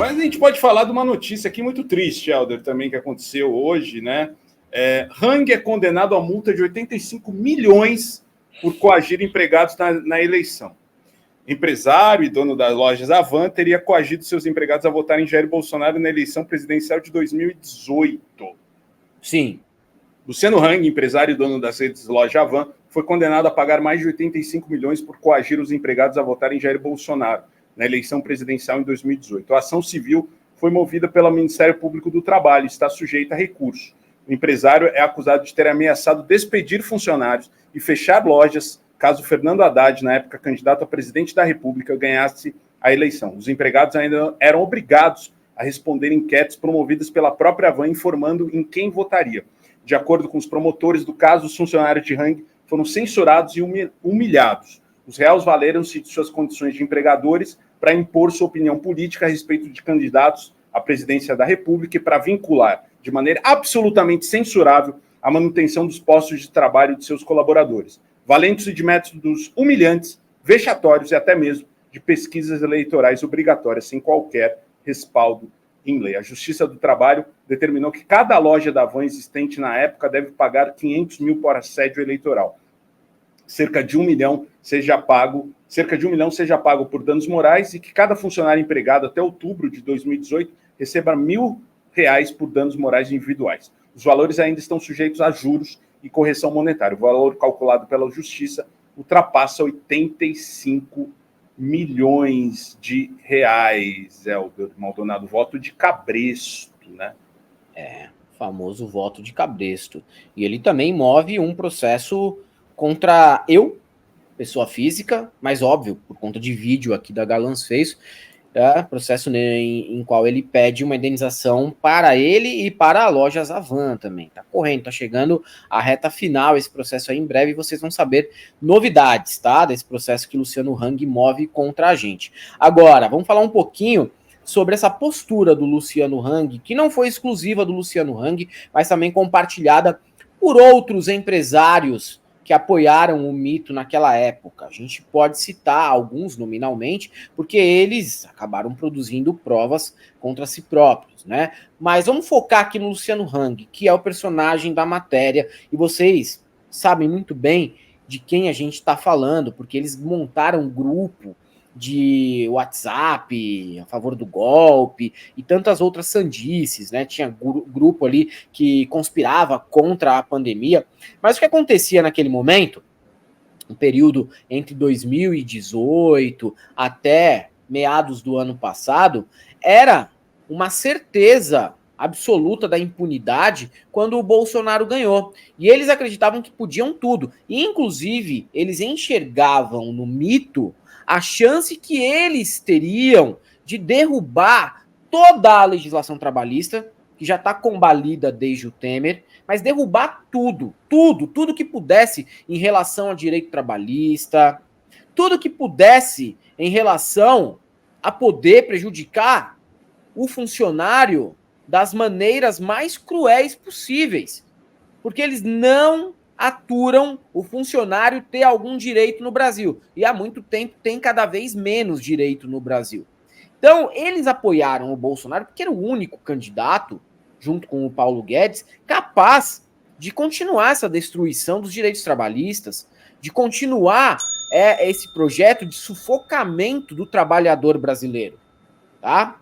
Mas a gente pode falar de uma notícia aqui muito triste, Helder, também, que aconteceu hoje, né? Hang é condenado a multa de 85 milhões por coagir empregados na eleição. Empresário e dono das lojas Avan teria coagido seus empregados a votarem em Jair Bolsonaro na eleição presidencial de 2018. Sim. Luciano Hang, empresário e dono das redes loja Avan, foi condenado a pagar mais de 85 milhões por coagir os empregados a votarem em Jair Bolsonaro na eleição presidencial em 2018. A ação civil foi movida pelo Ministério Público do Trabalho e está sujeita a recurso. O empresário é acusado de ter ameaçado despedir funcionários e fechar lojas caso Fernando Haddad, na época candidato a presidente da República, ganhasse a eleição. Os empregados ainda eram obrigados a responder enquetes promovidas pela própria Avan, informando em quem votaria. De acordo com os promotores do caso, os funcionários de Hang foram censurados e humilhados. Os réus valeram-se de suas condições de empregadores para impor sua opinião política a respeito de candidatos à presidência da República e para vincular, de maneira absolutamente censurável, a manutenção dos postos de trabalho de seus colaboradores, valendo-se de métodos humilhantes, vexatórios e até mesmo de pesquisas eleitorais obrigatórias, sem qualquer respaldo em lei. A Justiça do Trabalho determinou que cada loja da Avan existente na época deve pagar 500 mil por assédio eleitoral. Cerca de 1 milhão seja pago por danos morais e que cada funcionário empregado até outubro de 2018 receba R$1.000 por danos morais individuais. Os valores ainda estão sujeitos a juros e correção monetária. O valor calculado pela Justiça ultrapassa 85 milhões de reais, Helder Maldonado. Voto de cabresto, né? Famoso voto de cabresto. E ele também move um processo contra eu, pessoa física, mas óbvio, por conta de vídeo aqui da Galãs fez, processo em qual ele pede uma indenização para ele e para a loja Avan também. Tá correndo, tá chegando a reta final esse processo aí. Em breve vocês vão saber novidades, tá? Desse processo que Luciano Hang move contra a gente. Agora, vamos falar um pouquinho sobre essa postura do Luciano Hang, que não foi exclusiva do Luciano Hang, mas também compartilhada por outros empresários que apoiaram o mito naquela época. A gente pode citar alguns nominalmente, porque eles acabaram produzindo provas contra si próprios, né? Mas vamos focar aqui no Luciano Hang, que é o personagem da matéria, e vocês sabem muito bem de quem a gente está falando, porque eles montaram um grupo de WhatsApp a favor do golpe e tantas outras sandices, né? Tinha grupo ali que conspirava contra a pandemia. Mas o que acontecia naquele momento, um período entre 2018 até meados do ano passado, era uma certeza absoluta da impunidade quando o Bolsonaro ganhou. E eles acreditavam que podiam tudo. E, inclusive, eles enxergavam no mito a chance que eles teriam de derrubar toda a legislação trabalhista, que já está combalida desde o Temer, mas derrubar tudo que pudesse em relação ao direito trabalhista, tudo que pudesse em relação a poder prejudicar o funcionário das maneiras mais cruéis possíveis, porque eles não aturam o funcionário ter algum direito no Brasil. E há muito tempo tem cada vez menos direito no Brasil. Então, eles apoiaram o Bolsonaro porque era o único candidato, junto com o Paulo Guedes, capaz de continuar essa destruição dos direitos trabalhistas, de continuar esse projeto de sufocamento do trabalhador brasileiro. Tá?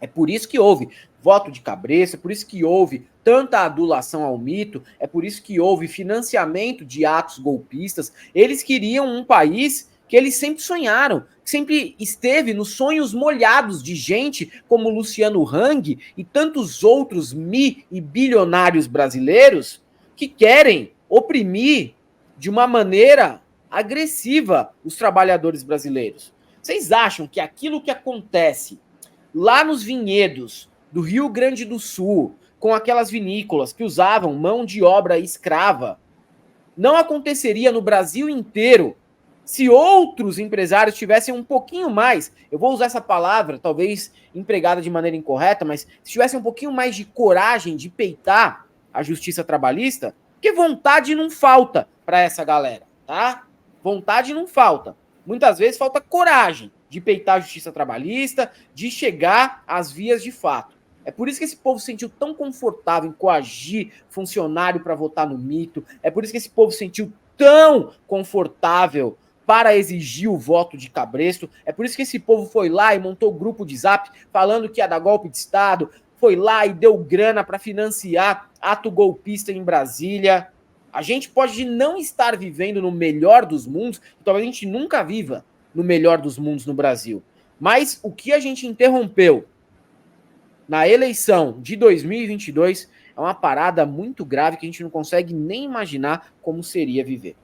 É por isso que houve voto de cabresto, é por isso que houve tanta adulação ao mito, é por isso que houve financiamento de atos golpistas. Eles queriam um país que eles sempre sonharam, que sempre esteve nos sonhos molhados de gente como Luciano Hang e tantos outros e bilionários brasileiros que querem oprimir de uma maneira agressiva os trabalhadores brasileiros. Vocês acham que aquilo que acontece lá nos vinhedos do Rio Grande do Sul, com aquelas vinícolas que usavam mão de obra escrava, não aconteceria no Brasil inteiro se outros empresários tivessem um pouquinho mais, eu vou usar essa palavra, talvez empregada de maneira incorreta, mas se tivessem um pouquinho mais de coragem de peitar a justiça trabalhista, porque vontade não falta para essa galera, tá? Vontade não falta. Muitas vezes falta coragem de peitar a justiça trabalhista, de chegar às vias de fato. É por isso que esse povo se sentiu tão confortável em coagir funcionário para votar no mito. É por isso que esse povo se sentiu tão confortável para exigir o voto de Cabresto. É por isso que esse povo foi lá e montou grupo de zap falando que ia dar golpe de Estado, foi lá e deu grana para financiar ato golpista em Brasília. A gente pode não estar vivendo no melhor dos mundos, talvez a gente nunca viva no melhor dos mundos no Brasil. Mas o que a gente interrompeu na eleição de 2022 é uma parada muito grave que a gente não consegue nem imaginar como seria viver.